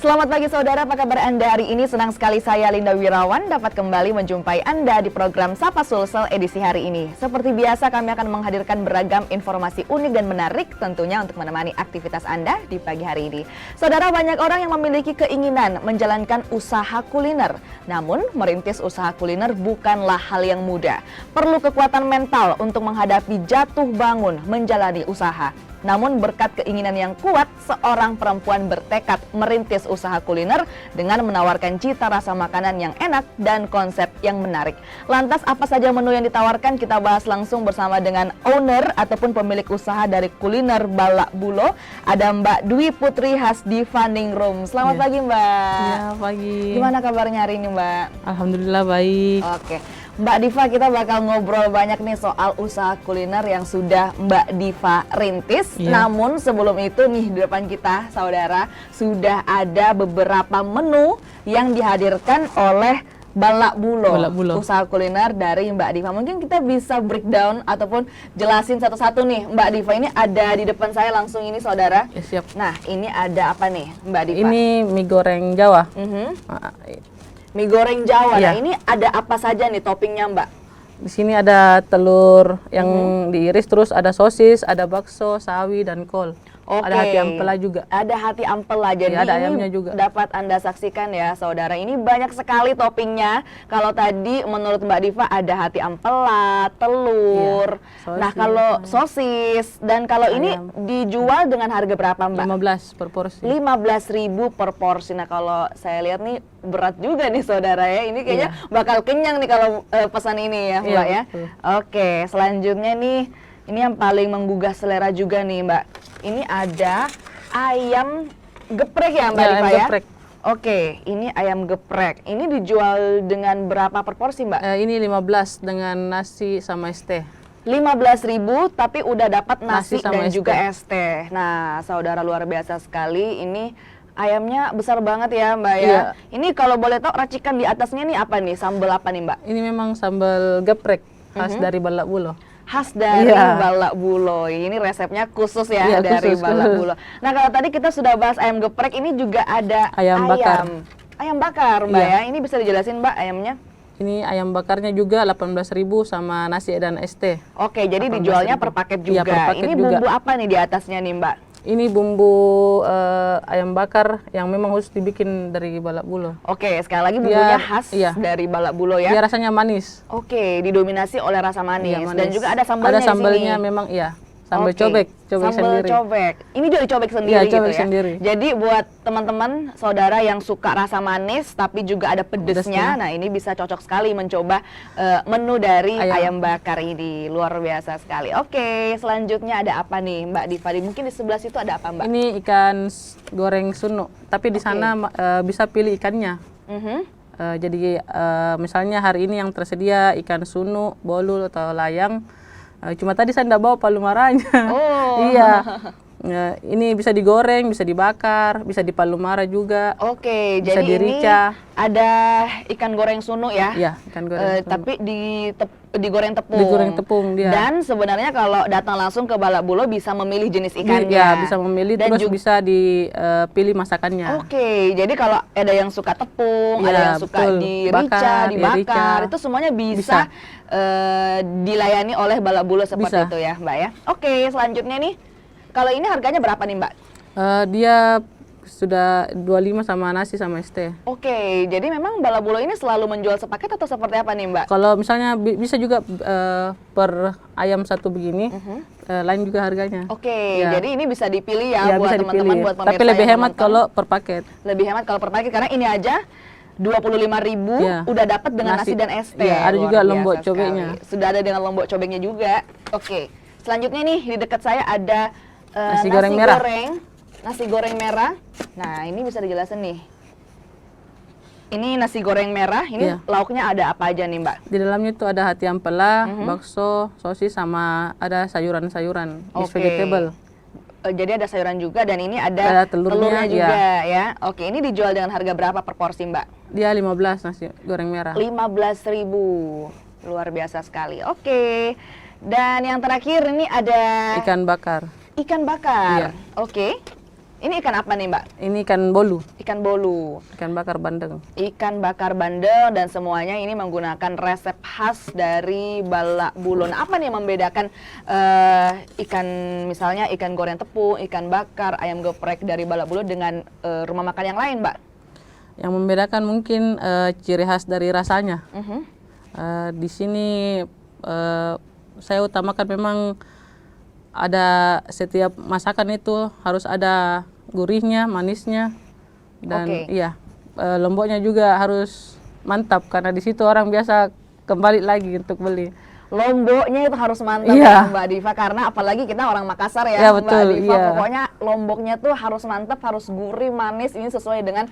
Selamat pagi saudara, apa kabar Anda hari ini? Senang sekali saya Linda Wirawan dapat kembali menjumpai Anda di program Sapa Sulsel edisi hari ini. Seperti biasa kami akan menghadirkan beragam informasi unik dan menarik tentunya untuk menemani aktivitas Anda di pagi hari ini. Saudara, banyak orang yang memiliki keinginan menjalankan usaha kuliner. Namun merintis usaha kuliner bukanlah hal yang mudah. Perlu kekuatan mental untuk menghadapi jatuh bangun menjalani usaha. Namun berkat keinginan yang kuat, seorang perempuan bertekad merintis usaha kuliner dengan menawarkan cita rasa makanan yang enak dan konsep yang menarik. Lantas apa saja menu yang ditawarkan? Kita bahas langsung bersama dengan owner ataupun pemilik usaha dari kuliner Balak Bulo. Ada Mbak Dwi Putri Hasdiva Ningrum. Selamat pagi Mbak. Iya, pagi. Gimana kabarnya hari ini Mbak? Alhamdulillah baik. Oke. Mbak Diva, kita bakal ngobrol banyak nih soal usaha kuliner yang sudah Mbak Diva rintis. Namun sebelum itu nih di depan kita saudara sudah ada beberapa menu yang dihadirkan oleh Balak Bulo, usaha kuliner dari Mbak Diva. Mungkin kita bisa breakdown ataupun jelasin satu-satu nih Mbak Diva. Ini ada di depan saya langsung ini saudara. Ya, siap. Nah ini ada apa nih Mbak Diva? Ini mie goreng Jawa. Mie goreng Jawa. Iya. Nah ini ada apa saja nih toppingnya Mbak? Di sini ada telur yang diiris, terus ada sosis, ada bakso, sawi, dan kol. Oke. Ada hati ampela juga. Ada hati ampela, jadi Ya, ada ini ayamnya juga. dapat Anda saksikan ya saudara. Ini banyak sekali toppingnya. Kalau tadi menurut Mbak Diva ada hati ampela, telur, sosis, nah kalau sosis, dan kalau ini ayam. dijual dengan harga berapa Mbak? 15 per porsi. 15.000 per porsi. Nah kalau saya lihat nih berat juga nih saudara ya. Ini kayaknya bakal kenyang nih kalau pesan ini ya Mbak ya. Betul. Oke, selanjutnya nih ini yang paling menggugah selera juga nih Mbak. Ini ada ayam geprek ya Mbak Diva ayam ya? geprek. Oke, ini ayam geprek. Ini dijual dengan berapa per porsi Mbak? Ini 15 dengan nasi sama es teh. 15.000 tapi udah dapat nasi sama dan es juga teh. es teh. Nah, saudara luar biasa sekali. Ini ayamnya besar banget ya Mbak ya. Iya. Ini kalau boleh tahu racikan di atasnya nih apa nih? Sambal apa nih Mbak? Ini memang sambal geprek khas dari Balak Bulo. Khas dari Balak Bulo. Ini resepnya khusus ya dari Balak Bulo. Nah, kalau tadi kita sudah bahas ayam geprek, ini juga ada Ayam bakar. Ayam bakar Mbak ya. Ini bisa dijelasin Mbak ayamnya? Ini ayam bakarnya juga 18.000 sama nasi dan es teh. Oke, jadi dijualnya per paket juga. Iya, per paket ini juga. bumbu apa nih di atasnya nih Mbak? Ini bumbu ayam bakar yang memang harus dibikin dari Balak Bulo. Oke, sekali lagi bumbunya khas dari Balak Bulo ya. Dia rasanya manis. Oke, didominasi oleh rasa manis. Iya, manis. Dan juga ada sambalnya Ada sambalnya di sini. memang sambal cobek Sambal sendiri. cobek. Ini juga dicobek sendiri Iya, gitu cobek ya. sendiri. Jadi buat teman-teman saudara yang suka rasa manis tapi juga ada pedesnya, nah ini bisa cocok sekali mencoba menu dari ayam bakar ini. Luar biasa sekali. Oke, selanjutnya ada apa nih Mbak Diva? Mungkin di sebelah situ ada apa Mbak? Ini ikan goreng sunu, tapi di sana bisa pilih ikannya. Jadi misalnya hari ini yang tersedia ikan sunu, bolul atau layang. Cuma tadi saya tidak bawa palu maranya. Oh. Iya. Ini bisa digoreng, bisa dibakar, bisa dipalu mara juga. Oke, bisa jadi dirica. Ini ada ikan goreng sunu ya? Iya, ikan goreng sunu. Tapi digoreng tepung. Digoreng tepung dia. Dan sebenarnya kalau datang langsung ke Balak Bulo bisa memilih jenis ikannya. Iya, bisa memilih dan terus bisa dipilih masakannya. Oke, jadi kalau ada yang suka tepung, ada yang suka dibakar, itu semuanya bisa. Dilayani oleh Balak Bulo seperti itu ya Mbak ya. Oke, selanjutnya nih, kalau ini harganya berapa nih Mbak? Dia sudah 25 sama nasi sama es teh. Oke, jadi memang Balak Bulo ini selalu menjual sepaket atau seperti apa nih Mbak? Kalau misalnya bisa juga per ayam satu begini, lain juga harganya. Oke, jadi ini bisa dipilih ya buat teman-teman, buat pemirsa. Tapi lebih hemat kalau per paket. Lebih hemat kalau per paket karena ini aja 25.000 udah dapat dengan nasi dan es teh. Ada juga lombok cobeknya. Sudah ada dengan lombok cobeknya juga. Oke. Selanjutnya nih di dekat saya ada nasi goreng merah. Nasi goreng merah. Nah, ini bisa dijelasin nih. Ini nasi goreng merah, ini lauknya ada apa aja nih Mbak? Di dalamnya itu ada hati ampela, bakso, sosis sama ada sayuran-sayuran, vegetable. Jadi ada sayuran juga dan ini ada telurnya juga ya. Oke, ini dijual dengan harga berapa per porsi Mbak? Dia 15 nasi goreng merah. 15.000. Luar biasa sekali. Oke. Dan yang terakhir ini ada ikan bakar. Ikan bakar. Oke. Ini ikan apa nih, Mbak? Ini ikan bolu, Ikan bolu. ikan bakar bandeng. Ikan bakar bandeng dan semuanya ini menggunakan resep khas dari Balak Bulon. Apa nih yang membedakan ikan misalnya ikan goreng tepung, ikan bakar, ayam geprek dari Balak Bulon dengan rumah makan yang lain, Mbak? Yang membedakan mungkin ciri khas dari rasanya. Di sini saya utamakan memang ada setiap masakan itu harus ada gurihnya, manisnya, dan iya lomboknya juga harus mantap karena di situ orang biasa kembali lagi untuk beli. Lomboknya itu harus mantap Iya. ya Mbak Diva, karena apalagi kita orang Makassar ya, Iya, Mbak betul, Diva. iya. Pokoknya lomboknya tuh harus mantap, harus gurih, manis. Ini sesuai dengan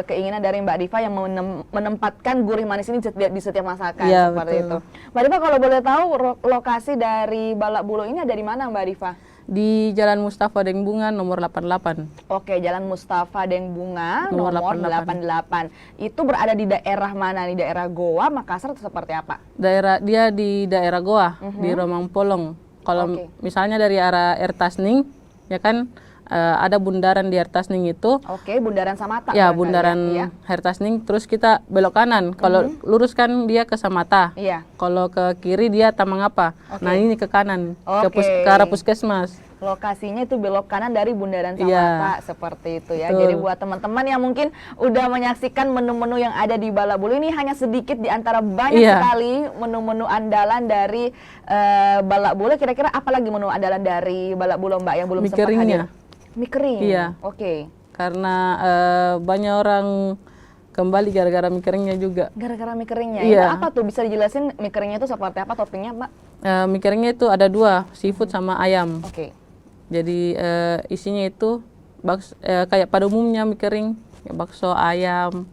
keinginan dari Mbak Diva yang menempatkan gurih manis ini di setiap masakan, Iya, seperti betul. itu. Mbak Diva, kalau boleh tahu lokasi dari Balak Bulo ini ada di mana, Mbak Diva? Di Jalan Mustafa Dengbungan nomor 88. Oke, Jalan Mustafa Dengbungan Nomor nomor 88. 88. Itu berada di daerah mana? Di daerah Goa, Makassar atau seperti apa? Dia di daerah Goa, di Romang Polong. Kalau Oke. misalnya dari arah Air Tasning, ya kan ada bundaran di Air Tasning itu. Oke, Bundaran Samata. Ya, barangkali bundaran ya? Air Tasning, terus kita belok kanan. Kalau lurus kan dia ke Samata. Iya. Kalau ke kiri dia Tamangapa. Oke. Nah, ini ke kanan, Oke. ke arah puskesmas. Lokasinya itu belok kanan dari Bundaran Samata, Iya. seperti itu ya. Betul. Jadi buat teman-teman yang mungkin udah menyaksikan menu-menu yang ada di Balak Bulu, ini hanya sedikit di antara banyak Iya. sekali menu-menu andalan dari Balak Bulu. Kira-kira apa lagi menu andalan dari Balak Bulu, Mbak, yang belum Mie sempat hadir? keringnya. Mie kering. Iya. Oke. Karena banyak orang kembali gara-gara mie keringnya juga. Gara-gara mie keringnya. Iya. Itu apa tuh? Bisa dijelasin mie keringnya itu seperti apa toppingnya, Mbak? Mie keringnya itu ada dua, seafood sama ayam. Oke. Jadi isinya itu kayak pada umumnya mie kering, ya, bakso, ayam,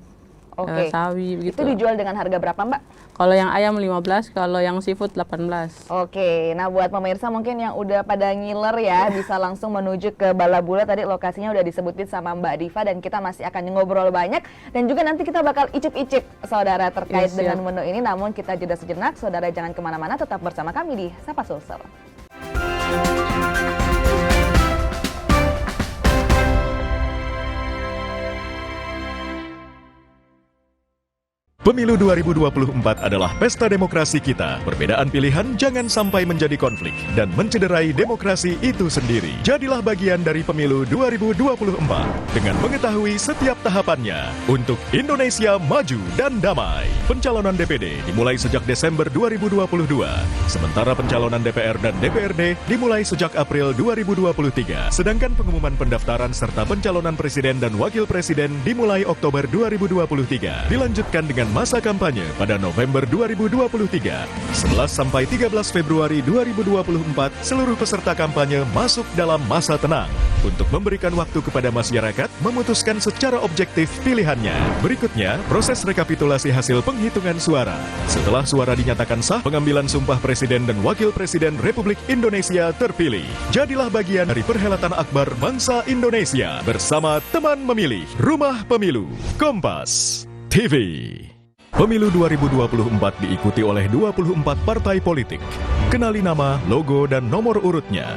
Oke. sawi Itu gitu. dijual dengan harga berapa, Mbak? Kalau yang ayam 15, kalau yang seafood 18. Oke, nah buat pemirsa mungkin yang udah pada ngiler ya, bisa langsung menuju ke Balabula. Tadi lokasinya udah disebutin sama Mbak Diva dan kita masih akan ngobrol banyak. Dan juga nanti kita bakal icip-icip saudara terkait Yes, dengan menu ini. Namun kita jeda sejenak, saudara jangan kemana-mana, tetap bersama kami di Sapa Sulsel. Pemilu 2024 adalah pesta demokrasi kita. Perbedaan pilihan jangan sampai menjadi konflik dan mencederai demokrasi itu sendiri. Jadilah bagian dari pemilu 2024 dengan mengetahui setiap tahapannya untuk Indonesia maju dan damai. Pencalonan DPD dimulai sejak Desember 2022, sementara pencalonan DPR dan DPRD dimulai sejak April 2023. Sedangkan pengumuman pendaftaran serta pencalonan presiden dan wakil presiden dimulai Oktober 2023. Dilanjutkan dengan masa kampanye pada November 2023. 11 sampai 13 Februari 2024, seluruh peserta kampanye masuk dalam masa tenang untuk memberikan waktu kepada masyarakat memutuskan secara objektif pilihannya. Berikutnya, proses rekapitulasi hasil penghitungan suara. Setelah suara dinyatakan sah, pengambilan sumpah Presiden dan Wakil Presiden Republik Indonesia terpilih. Jadilah bagian dari perhelatan akbar bangsa Indonesia bersama teman memilih Rumah Pemilu Kompas TV. Pemilu 2024 diikuti oleh 24 partai politik. Kenali nama, logo, dan nomor urutnya.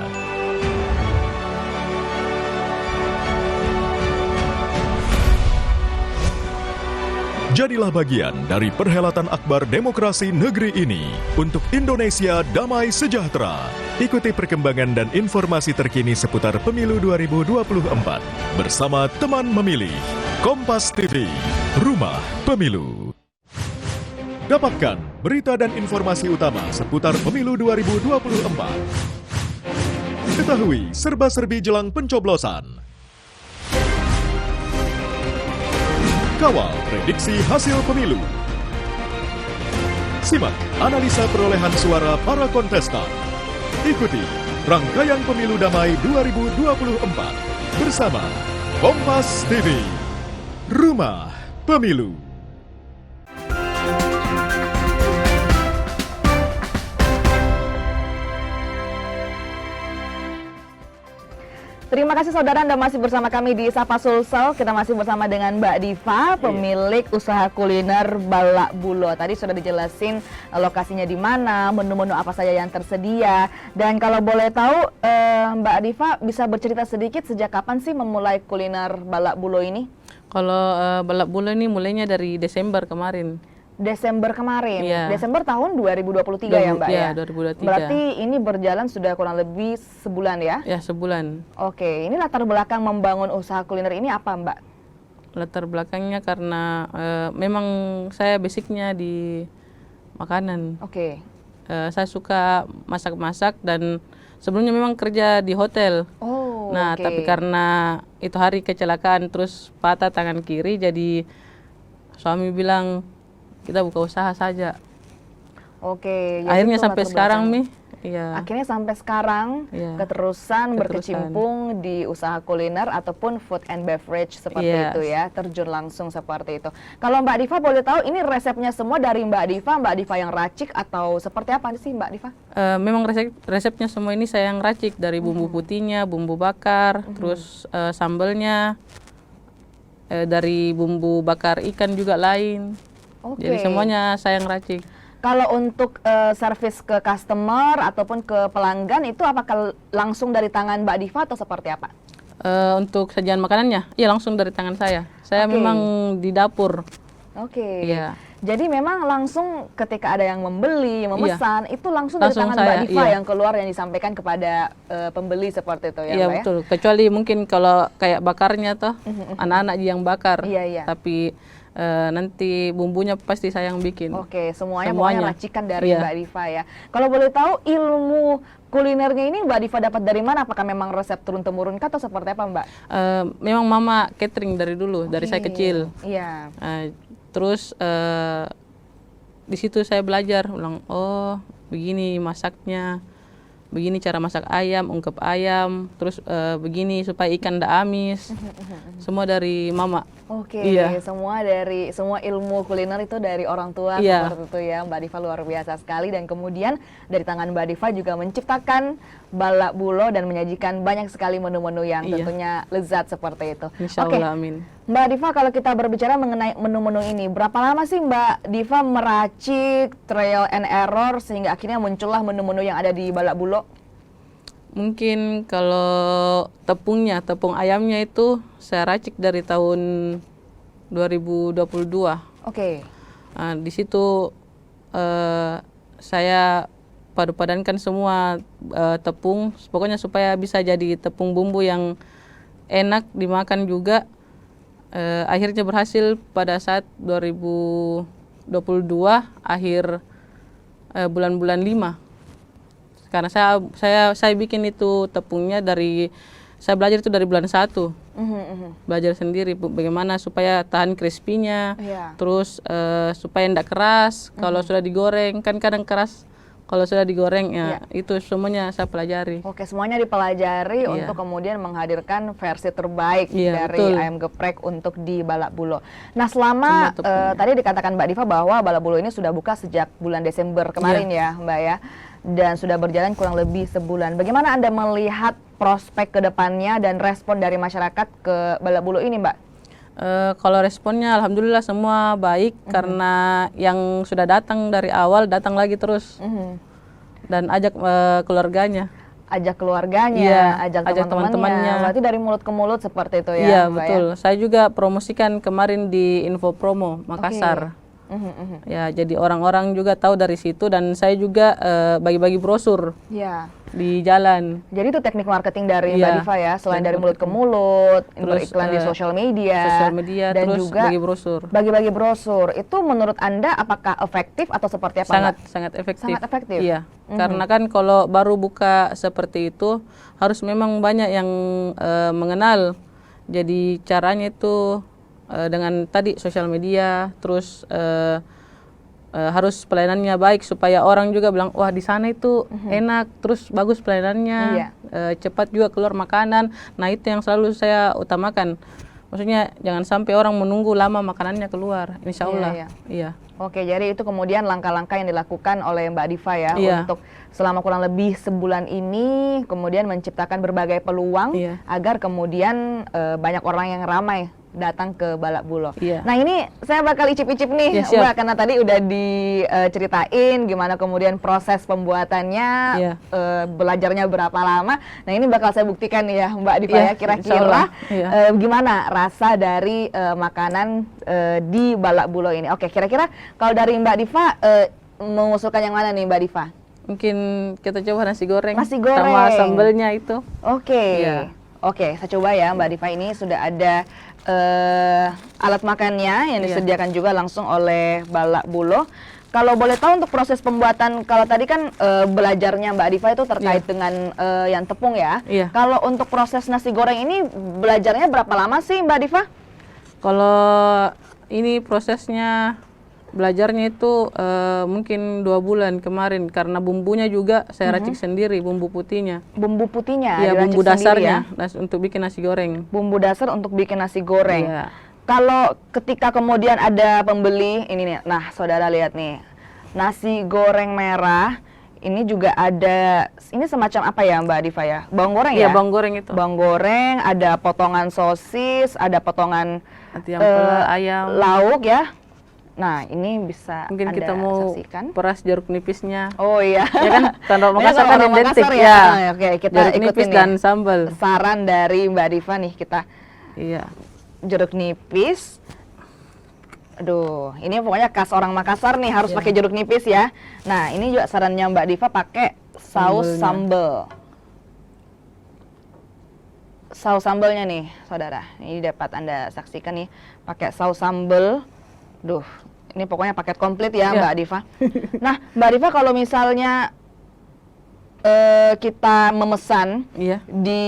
Jadilah bagian dari perhelatan akbar demokrasi negeri ini untuk Indonesia damai sejahtera. Ikuti perkembangan dan informasi terkini seputar Pemilu 2024 bersama teman memilih Kompas TV, Rumah Pemilu. Dapatkan berita dan informasi utama seputar Pemilu 2024. Ketahui serba-serbi jelang pencoblosan. Kawal prediksi hasil pemilu. Simak analisa perolehan suara para kontestan. Ikuti rangkaian Pemilu Damai 2024 bersama Kompas TV, Rumah Pemilu. Terima kasih saudara, Anda masih bersama kami di Sapa Sulsel. Kita masih bersama dengan Mbak Diva, pemilik usaha kuliner Balak Bulo. Tadi sudah dijelasin lokasinya di mana, menu-menu apa saja yang tersedia. Dan kalau boleh tahu, Mbak Diva bisa bercerita sedikit sejak kapan sih memulai kuliner Balak Bulo ini? Kalau Balak Bulo ini mulainya dari Desember kemarin. Desember kemarin, Iya. Desember tahun 2023 ya Mbak ya? 2023. Berarti ini berjalan sudah kurang lebih sebulan ya? Ya, sebulan. Oke, ini latar belakang membangun usaha kuliner ini apa Mbak? Latar belakangnya karena memang saya basicnya di makanan. Oke. Saya suka masak-masak dan sebelumnya memang kerja di hotel. Oh, Nah, oke. tapi karena itu hari kecelakaan terus patah tangan kiri, jadi suami bilang kita buka usaha saja. Oke. jadi Akhirnya itu sampai latar sekarang belakang. nih. Iya. Akhirnya sampai sekarang Iya. keterusan berkecimpung di usaha kuliner ataupun food and beverage seperti Yes. itu ya, terjun langsung seperti itu. Kalau Mbak Diva boleh tahu ini resepnya semua dari Mbak Diva yang racik atau seperti apa sih Mbak Diva? Memang resepnya semua ini saya yang racik dari bumbu putihnya, bumbu bakar, terus sambelnya dari bumbu bakar ikan juga lain. Oke. Jadi semuanya saya yang racik. Kalau untuk servis ke customer ataupun ke pelanggan itu apakah langsung dari tangan Mbak Diva atau seperti apa? Untuk sajian makanannya, iya langsung dari tangan saya. Saya Oke. memang di dapur. Oke. Iya. Jadi memang langsung ketika ada yang membeli, memesan, itu langsung dari Langsung tangan saya, Mbak Diva iya. yang keluar yang disampaikan kepada pembeli seperti itu ya Iya Mbak ya? betul. Kecuali mungkin kalau kayak bakarnya toh anak-anak yang bakar. Iya, iya. Tapi nanti bumbunya pasti saya yang bikin. Oke, semuanya Semuanya. pokoknya racikan dari Iya. Mbak Diva ya. Kalau boleh tahu ilmu kulinernya ini Mbak Diva dapat dari mana? Apakah memang resep turun-temurun kah atau seperti apa Mbak? Memang mama catering dari dulu, dari saya Oke. kecil. Iya. Terus di situ saya belajar, ulang oh begini masaknya, begini cara masak ayam, ungkep ayam, terus begini supaya ikan tidak amis, semua dari mama. Oke, Iya. semua ilmu kuliner itu dari orang tua Iya. seperti itu ya. Mbak Diva luar biasa sekali dan kemudian dari tangan Mbak Diva juga menciptakan Balak Bulo dan menyajikan banyak sekali menu-menu yang Iya. tentunya lezat seperti itu. Insya Oke, Allah, amin. Mbak Diva kalau kita berbicara mengenai menu-menu ini, berapa lama sih Mbak Diva meracik trial and error sehingga akhirnya muncullah menu-menu yang ada di Balak Bulo? Mungkin kalau tepung ayamnya itu saya racik dari tahun 2022. Oke. Di situ saya padu-padankan semua tepung, pokoknya supaya bisa jadi tepung bumbu yang enak dimakan juga. Akhirnya berhasil pada saat 2022 akhir bulan-bulan 5. Karena saya bikin itu tepungnya saya belajar itu dari bulan 1. Belajar sendiri bagaimana supaya tahan crispy-nya, Iya. terus supaya tidak keras. Kalau sudah digoreng kan kadang keras. Kalau sudah digoreng ya itu semuanya saya pelajari. Oke, semuanya dipelajari Iya. untuk kemudian menghadirkan versi terbaik Iya, dari betul. ayam geprek untuk di Balak Bulo. Nah, selama Semua tepungnya. tadi dikatakan Mbak Diva bahwa Balak Bulo ini sudah buka sejak bulan Desember kemarin ya, Mbak ya, dan sudah berjalan kurang lebih sebulan. Bagaimana Anda melihat prospek ke depannya dan respon dari masyarakat ke Balak Bulo ini, Mbak? Kalau responnya alhamdulillah semua baik karena yang sudah datang dari awal datang lagi terus dan ajak keluarganya. Ajak keluarganya, Iya, ajak ajak teman-temannya. teman-temannya. Berarti dari mulut ke mulut seperti itu ya, Iya Mbak betul. ya? Saya juga promosikan kemarin di Info Promo Makassar. Ya jadi orang-orang juga tahu dari situ dan saya juga bagi-bagi brosur Iya. di jalan. Jadi itu teknik marketing dari Mbak Iya, Diva ya, selain teknik dari mulut ke mulut, Terus, beriklan di sosial media, dan terus juga bagi brosur. bagi-bagi brosur. Itu menurut Anda apakah efektif atau seperti apa, Mbak? Sangat efektif. Sangat efektif? Iya. Karena kan kalau baru buka seperti itu harus memang banyak yang mengenal. Jadi caranya itu dengan tadi sosial media, terus harus pelayanannya baik supaya orang juga bilang wah di sana itu enak, terus bagus pelayanannya, Iya. cepat juga keluar makanan. Nah itu yang selalu saya utamakan. Maksudnya jangan sampai orang menunggu lama makanannya keluar. Insya Allah. Iya, Iya. Oke, jadi itu kemudian langkah-langkah yang dilakukan oleh Mbak Diva ya Iya. untuk selama kurang lebih sebulan ini kemudian menciptakan berbagai peluang Iya. agar kemudian banyak orang yang ramai datang ke Balak Bulo. Iya. Nah ini saya bakal icip-icip nih Iya, siap. Mbak, karena tadi udah diceritain gimana kemudian proses pembuatannya, Iya. belajarnya berapa lama. Nah ini bakal saya buktikan nih ya Mbak Diva Iya, ya, insya kira-kira Allah. Iya. gimana rasa dari makanan di Balak Bulo ini. Oke, kira-kira kalau dari Mbak Diva mengusulkan yang mana nih Mbak Diva? Mungkin kita coba nasi goreng. Nasi goreng. Sama sambelnya itu. Oke, Iya. Oke, saya coba ya Mbak Diva, ini sudah ada alat makannya yang Iya. disediakan juga langsung oleh Balak Bulo. Kalau boleh tahu untuk proses pembuatan, kalau tadi kan belajarnya Mbak Diva itu terkait dengan yang tepung ya. Iya. Kalau untuk proses nasi goreng ini belajarnya berapa lama sih Mbak Diva? Kalau ini prosesnya belajarnya itu mungkin 2 bulan kemarin karena bumbunya juga saya racik sendiri, bumbu putihnya. Bumbu putihnya Iya, diracik bumbu sendiri dasarnya ya? untuk bikin nasi goreng. Bumbu dasar untuk bikin nasi goreng. Iya. Kalau ketika kemudian ada pembeli, ini nih, nah saudara lihat nih, nasi goreng merah, ini juga ada, ini semacam apa ya Mbak Diva ya? Bawang goreng ya? Iya, bawang goreng itu. Bawang goreng, ada potongan sosis, ada potongan Nanti yang pula ayam. lauk ya. Nah ini bisa Mungkin Anda kita mau saksikan. peras jeruk nipisnya. Oh iya. Ya kan, kalau Banyak Makassar kan orang identik Makassar ya. Oke, kita Jeruk ikutin nipis ya. dan sambal. Saran dari Mbak Diva nih, kita Iya. jeruk nipis. Aduh, ini pokoknya khas orang Makassar nih, harus pakai jeruk nipis ya. Nah, ini juga sarannya Mbak Diva pakai saus Sambelnya. sambel. Saus sambelnya nih, saudara. Ini dapat Anda saksikan nih, pakai saus sambel. Duh, ini pokoknya paket komplit ya, Iya. Mbak Diva. Nah, Mbak Diva kalau misalnya kita memesan Iya. di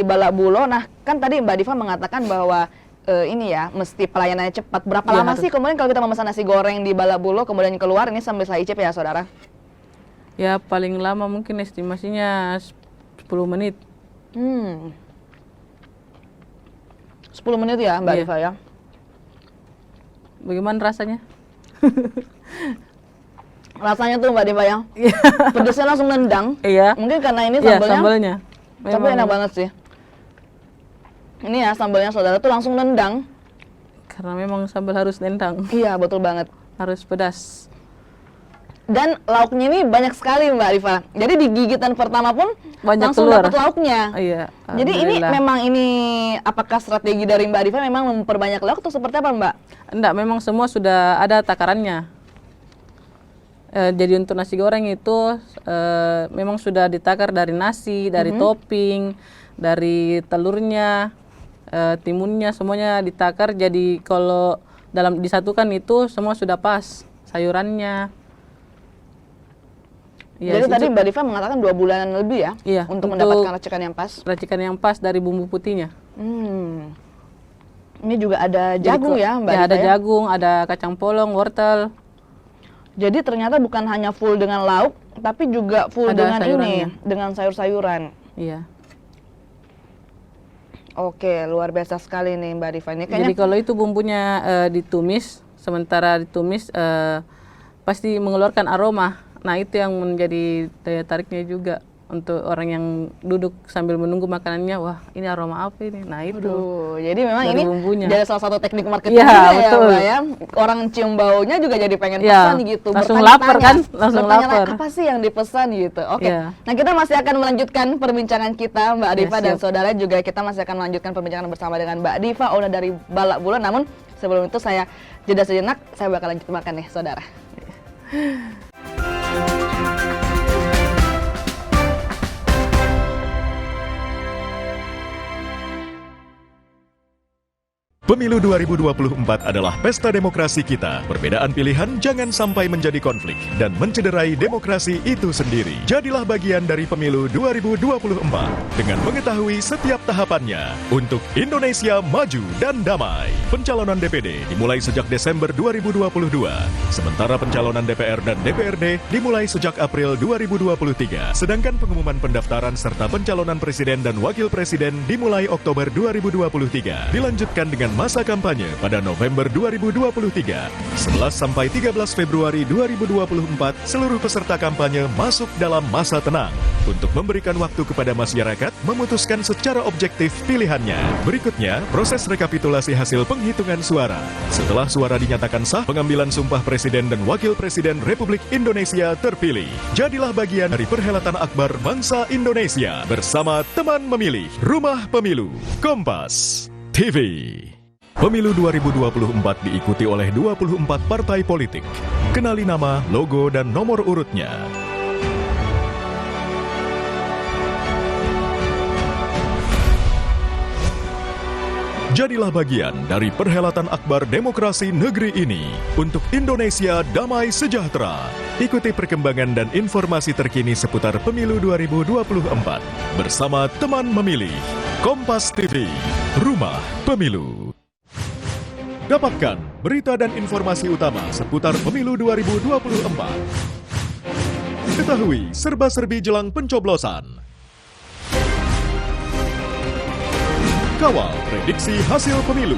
Balak Bulo, nah kan tadi Mbak Diva mengatakan bahwa ini ya mesti pelayanannya cepat. Berapa Iya, lama harus. sih kemudian kalau kita memesan nasi goreng di Balak Bulo kemudian keluar, ini sambil saya icip ya saudara? Ya paling lama mungkin estimasinya 10 menit. 10 menit ya Mbak Iya. Diva ya. Bagaimana rasanya? Rasanya tuh Mbak Diva ya, pedesnya langsung nendang. Iya. Mungkin karena ini Iya, sambelnya, sambalnya. tapi enak banget sih. Ini ya sambelnya saudara tuh langsung nendang. Karena memang sambal harus nendang, Iya betul banget. harus pedas. Dan lauknya ini banyak sekali Mbak Diva. Jadi di gigitan pertama pun Banyak langsung keluar. dapat lauknya. Iya. Jadi ini alhamdulillah. memang apakah strategi dari Mbak Diva memang memperbanyak lauk atau seperti apa Mbak? Enggak, memang semua sudah ada takarannya. Jadi untuk nasi goreng itu memang sudah ditakar dari nasi, dari topping, dari telurnya, timunnya, semuanya ditakar. Jadi kalau dalam disatukan itu semua sudah pas, sayurannya. Ya, Jadi tadi Mbak Diva mengatakan 2 bulanan lebih ya, Iya, untuk untuk mendapatkan racikan yang pas. racikan yang pas dari bumbu putihnya. Ini juga ada Jadi jagung ya Mbak ya, Diva ada ya? jagung, ada kacang polong, wortel. Jadi ternyata bukan hanya full dengan lauk, tapi juga full Ada dengan ini, sayurannya. dengan sayur-sayuran. Iya. Oke, luar biasa sekali nih Mbak Diva. Ini Jadi kayaknya kalau itu bumbunya ditumis, sementara ditumis pasti mengeluarkan aroma. Nah itu yang menjadi daya tariknya juga untuk orang yang duduk sambil menunggu makanannya. Wah ini aroma apa ini? Nah itu. Aduh, jadi memang Dari ini bumbunya. jadi salah satu teknik marketing Iya, juga betul. ya Mbak ya. Orang cium baunya juga jadi pengen Iya, pesan gitu. langsung bertanya-tanya. lapar kan? Langsung Bertanya-tanya, lapar. apa sih yang dipesan gitu. Oke, Iya. nah kita masih akan melanjutkan perbincangan kita Mbak Ya, Diva dan siap. saudara juga. Kita masih akan melanjutkan perbincangan bersama dengan Mbak Diva, owner dari Balak Bulo. Namun sebelum itu saya jeda sejenak, saya bakal lanjut makan nih saudara. Pemilu 2024 adalah pesta demokrasi kita. Perbedaan pilihan jangan sampai menjadi konflik dan mencederai demokrasi itu sendiri. Jadilah bagian dari Pemilu 2024 dengan mengetahui setiap tahapannya untuk Indonesia maju dan damai. Pencalonan DPD dimulai sejak Desember 2022, sementara pencalonan DPR dan DPRD dimulai sejak April 2023. Sedangkan pengumuman pendaftaran serta pencalonan presiden dan wakil presiden dimulai Oktober 2023. Dilanjutkan dengan masa kampanye pada November 2023. 11 sampai 13 Februari 2024, seluruh peserta kampanye masuk dalam masa tenang untuk memberikan waktu kepada masyarakat memutuskan secara objektif pilihannya. Berikutnya, proses rekapitulasi hasil penghitungan suara. Setelah suara dinyatakan sah, pengambilan sumpah Presiden dan Wakil Presiden Republik Indonesia terpilih. Jadilah bagian dari perhelatan akbar bangsa Indonesia bersama teman memilih Rumah Pemilu Kompas TV. Pemilu 2024 diikuti oleh 24 partai politik. Kenali nama, logo, dan nomor urutnya. Jadilah bagian dari perhelatan akbar demokrasi negeri ini untuk Indonesia damai sejahtera. Ikuti perkembangan dan informasi terkini seputar Pemilu 2024 bersama teman memilih Kompas TV, Rumah Pemilu. Dapatkan berita dan informasi utama seputar Pemilu 2024. Ketahui serba-serbi jelang pencoblosan. Kawal prediksi hasil pemilu.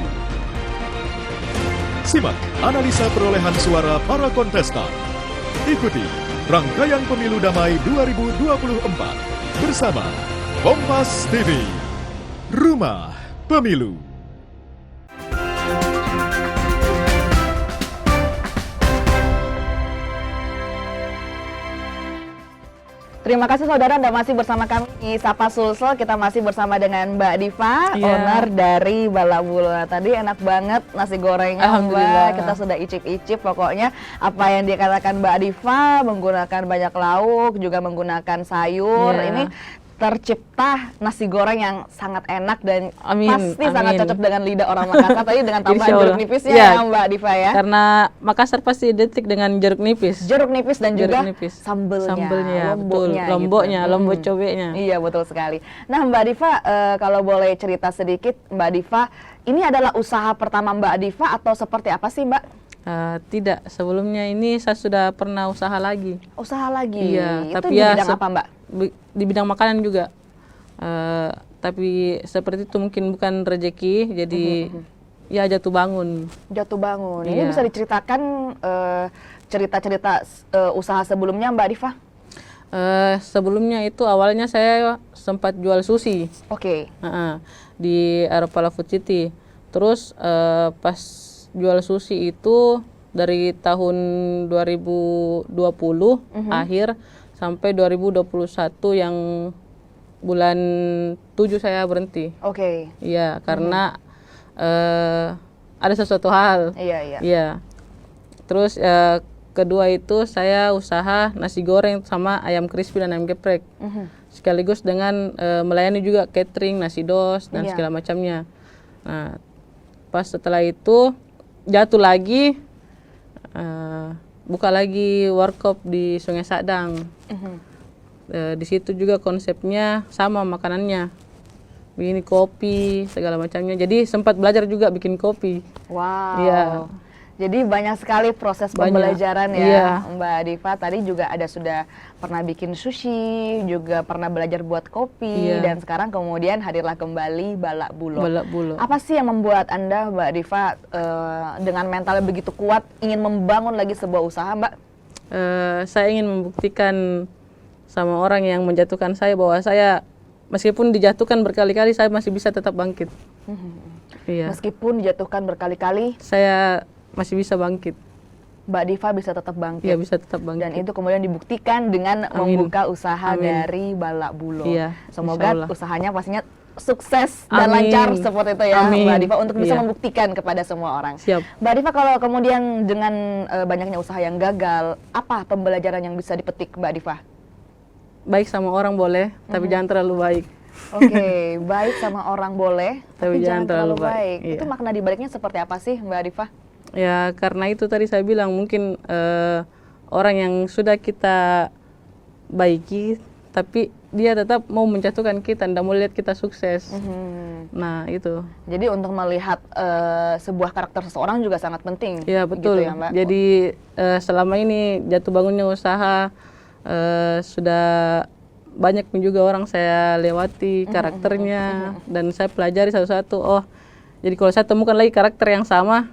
Simak analisa perolehan suara para kontestan. Ikuti rangkaian Pemilu Damai 2024 bersama Kompas TV, Rumah Pemilu. Terima kasih saudara Anda masih bersama kami di Sapa Sulsel. Kita masih bersama dengan Mbak Diva, owner dari Balak Bulu. Tadi enak banget nasi gorengnya Mbak. Kita sudah icip-icip pokoknya apa yang dikatakan Mbak Diva, menggunakan banyak lauk, juga menggunakan sayur. Ini tercipta nasi goreng yang sangat enak dan pasti sangat cocok dengan lidah orang Makassar. Tadi dengan tambahan jeruk nipisnya ya Mbak Diva ya. Karena Makassar pasti identik dengan jeruk nipis. Jeruk nipis dan juga sambelnya, lomboknya, lombok cobeknya. Iya betul sekali. Nah Mbak Diva, kalau boleh cerita sedikit Mbak Diva, ini adalah usaha pertama Mbak Diva atau seperti apa sih Mbak? Tidak, sebelumnya ini saya sudah pernah usaha lagi. Usaha lagi? Iya, itu tapi di bidang apa Mbak? Di bidang makanan juga. Tapi seperti itu mungkin bukan rezeki, jadi ya jatuh bangun. Jatuh bangun. Ini bisa diceritakan cerita-cerita usaha sebelumnya Mbak Diva? Sebelumnya itu awalnya saya sempat jual sushi. Oke. Di Aropala Food City. Terus pas jual sushi itu dari tahun 2020 akhir sampai 2021 yang bulan 7 saya berhenti. Oke. Iya, karena ada sesuatu hal. Iya. Terus kedua itu saya usaha nasi goreng sama ayam crispy dan ayam geprek. Sekaligus dengan melayani juga catering, nasi dos dan segala macamnya. Nah, pas setelah itu jatuh lagi, buka lagi warkop di Sungai Sadang. Di situ juga konsepnya sama makanannya, begini kopi segala macamnya. Jadi sempat belajar juga bikin kopi. Wow. Iya. Jadi banyak sekali proses pembelajaran ya Mbak Diva. Tadi juga sudah pernah bikin sushi, juga pernah belajar buat kopi, dan sekarang kemudian hadirlah kembali Balak Bulo. Apa sih yang membuat Anda Mbak Diva dengan mental begitu kuat ingin membangun lagi sebuah usaha Mbak? Saya ingin membuktikan sama orang yang menjatuhkan saya bahwa saya meskipun dijatuhkan berkali-kali saya masih bisa tetap bangkit. Iya. Meskipun dijatuhkan berkali-kali, saya masih bisa bangkit. Mbak Diva bisa tetap bangkit. Iya, bisa tetap bangkit. Dan itu kemudian dibuktikan dengan membuka usaha dari Balak Bulo. Iya, semoga usahanya pastinya sukses dan lancar seperti itu ya Mbak Diva, untuk bisa membuktikan kepada semua orang. Siap. Mbak Diva, kalau kemudian dengan banyaknya usaha yang gagal, apa pembelajaran yang bisa dipetik Mbak Diva? Baik sama orang boleh, tapi jangan terlalu baik. Oke, baik sama orang boleh, tapi jangan terlalu baik. Iya. Itu makna dibaliknya seperti apa sih, Mbak Arifah? Ya karena itu tadi saya bilang mungkin orang yang sudah kita baiki, tapi dia tetap mau menjatuhkan kita, tidak mau lihat kita sukses. Nah itu. Jadi untuk melihat sebuah karakter seseorang juga sangat penting. Ya betul. Gitu ya, Mbak? Jadi selama ini jatuh bangunnya usaha sudah banyak juga orang saya lewati karakternya dan saya pelajari satu-satu. Oh, jadi kalau saya temukan lagi karakter yang sama,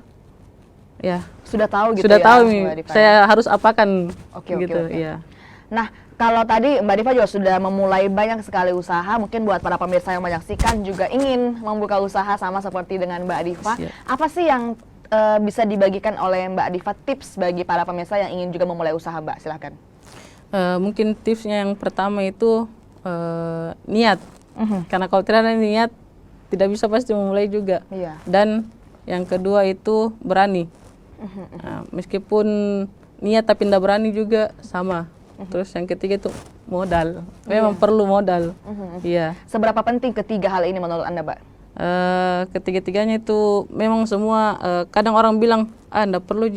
ya Sudah tahu gitu sudah ya, tahu Mbak nih Arifah, saya harus apakan Oke, gitu. oke. Iya. Nah, kalau tadi Mbak Diva juga sudah memulai banyak sekali usaha, mungkin buat para pemirsa yang menyaksikan juga ingin membuka usaha sama seperti dengan Mbak Diva. Siap. Apa sih yang bisa dibagikan oleh Mbak Diva, tips bagi para pemirsa yang ingin juga memulai usaha, Mbak? Silahkan. Mungkin tipsnya yang pertama itu niat. Karena kalau tidak ada niat, tidak bisa pasti memulai juga. Iya. Dan yang kedua itu berani. Nah, meskipun niat tapi tidak berani juga sama. Terus yang ketiga itu modal. Memang perlu modal. Iya. Seberapa penting ketiga hal ini menurut Anda, Mbak? Ketiga-tiganya itu memang semua kadang orang bilang enggak perlu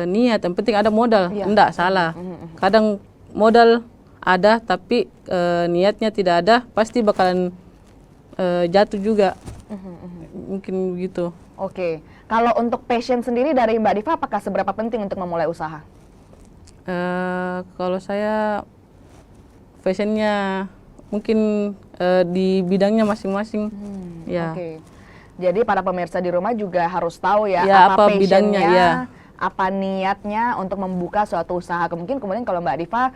niat, yang penting ada modal. Iya. Enggak, salah. Kadang modal ada tapi niatnya tidak ada, pasti bakalan jatuh juga. Mungkin begitu. Oke. Kalau untuk passion sendiri dari Mbak Diva, apakah seberapa penting untuk memulai usaha? Kalau saya fashionnya mungkin di bidangnya masing-masing. Ya. Oke. Jadi para pemirsa di rumah juga harus tahu ya, Ya, apa passionnya, bidangnya, ya. apa niatnya untuk membuka suatu usaha. Mungkin kemudian kalau Mbak Diva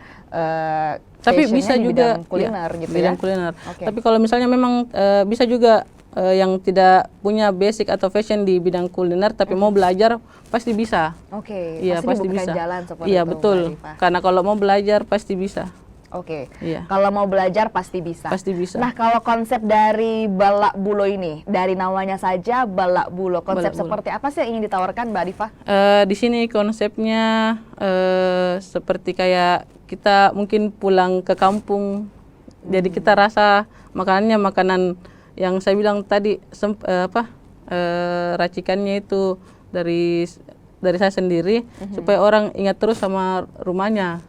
Tapi passionnya bisa di juga bidang kuliner ya, gitu bidang ya. kuliner. Oke. Tapi kalau misalnya memang bisa juga yang tidak punya basic atau fashion di bidang kuliner tapi mau belajar pasti bisa. Oke, Iya, pasti dibukakan bisa. jalan seperti Iya, itu, betul. Mbak Diva. Karena kalau mau belajar pasti bisa. Oke. Iya. Kalau mau belajar pasti bisa. Pasti bisa. Nah, kalau konsep dari Balak Bulo ini, dari namanya saja Balak Bulo, konsep Balak Bulo. seperti apa sih yang ingin ditawarkan Mbak Diva? Di sini konsepnya seperti kayak kita mungkin pulang ke kampung. Jadi kita rasa makanannya makanan yang saya bilang tadi racikannya itu dari saya sendiri supaya orang ingat terus sama rumahnya.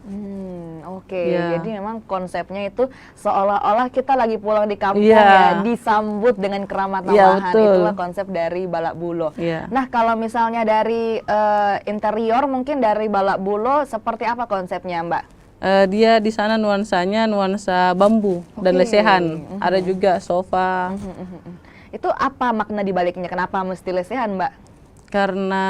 Oke, Iya. jadi memang konsepnya itu seolah-olah kita lagi pulang di kampung Iya. ya, disambut dengan keramat Iya, tamahan. betul. Itulah konsep dari Balak Bulo. Iya. Nah, kalau misalnya dari interior mungkin dari Balak Bulo seperti apa konsepnya, Mbak? Dia di sana nuansanya nuansa bambu dan Oke. lesehan. Ada juga sofa. Itu apa makna dibaliknya? Kenapa mesti lesehan, Mbak? Karena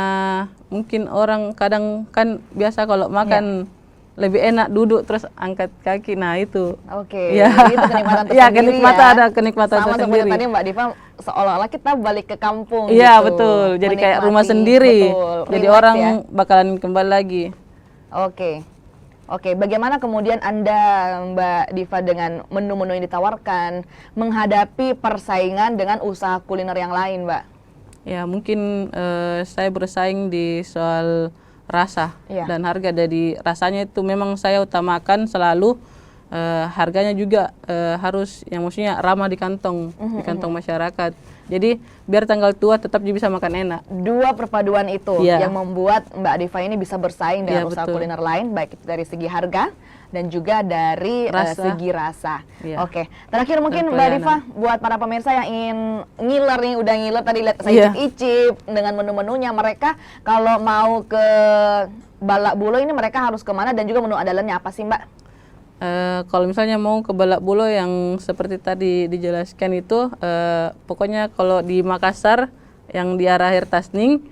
mungkin orang kadang kan biasa kalau makan lebih enak duduk terus angkat kaki. Nah itu. Oke, Iya. jadi itu kenikmatan Iya, tersendiri kenikmatan ya. ada kenikmatan Sama tersendiri. seperti tadi Mbak Diva, seolah-olah kita balik ke kampung Iya, gitu. betul. Jadi kayak rumah Menikmati, sendiri. betul. Jadi Relax orang ya. bakalan kembali lagi. Oke. Oke, bagaimana kemudian Anda, Mbak Diva, dengan menu-menu yang ditawarkan menghadapi persaingan dengan usaha kuliner yang lain, Mbak? Ya mungkin saya bersaing di soal rasa Iya. dan harga. Dari rasanya itu memang saya utamakan selalu, harganya juga harus yang maksudnya ramah di kantong masyarakat. Jadi biar tanggal tua tetap bisa makan enak. Dua perpaduan itu Iya. yang membuat Mbak Diva ini bisa bersaing dengan Iya, usaha betul. kuliner lain, baik itu dari segi harga dan juga dari Rasa. segi rasa. Iya. Oke, terakhir mungkin Dan Mbak pelayanan. Diva, buat para pemirsa yang ingin ngiler nih, udah ngiler tadi lihat saya Iya. icip-icip dengan menu-menunya, mereka kalau mau ke Balak Bulo ini mereka harus kemana dan juga menu andalannya apa sih, Mbak? Kalau misalnya mau ke Balak Bulo yang seperti tadi dijelaskan itu, pokoknya kalau di Makassar yang di arah Hertasning,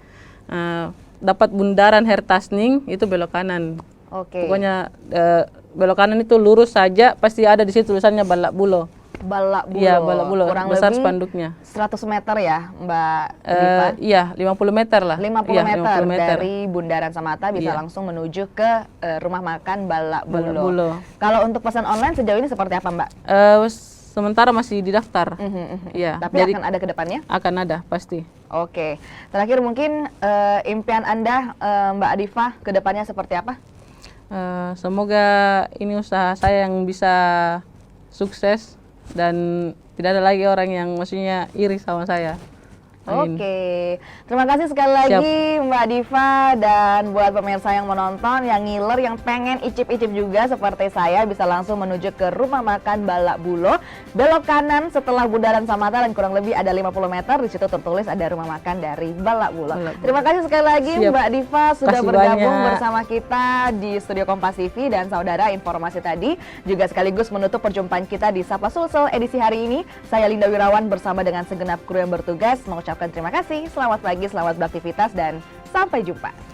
dapat bundaran Hertasning itu belok kanan. Oke. Pokoknya belok kanan itu lurus saja pasti ada di situ tulisannya Balak Bulo. Balak Bulo. Iya, Balak Bulo. Kurang Besar lebih spanduknya. 100 meter ya, Mbak Diva? Iya, 50 meter lah. 50 Iya, meter 50 meter. dari Bundaran Samata bisa Iya. langsung menuju ke rumah makan Balak Bulo. Balak Bulo. Kalau untuk pesan online sejauh ini seperti apa, Mbak? Sementara masih didaftar. Iya. Tapi jadi akan ada ke depannya? akan ada pasti. Oke. Terakhir mungkin impian Anda, Mbak Diva, ke depannya seperti apa? Semoga ini usaha saya yang bisa sukses dan tidak ada lagi orang yang maksudnya iri sama saya. Amin. Oke, terima kasih sekali lagi Mbak Diva, dan buat pemirsa yang menonton, yang ngiler, yang pengen icip-icip juga seperti saya, bisa langsung menuju ke Rumah Makan Balak Bulo, belok kanan setelah Bundaran Samata dan kurang lebih ada 50 meter, di situ tertulis ada rumah makan dari Balak Bulo. Terima kasih sekali lagi Mbak Diva sudah bergabung bersama kita di Studio Kompas TV, dan saudara, informasi tadi juga sekaligus menutup perjumpaan kita di Sapa Sulsel edisi hari ini. Saya Linda Wirawan bersama dengan segenap kru yang bertugas mengucapkan terima kasih, selamat pagi, selamat beraktivitas, dan sampai jumpa.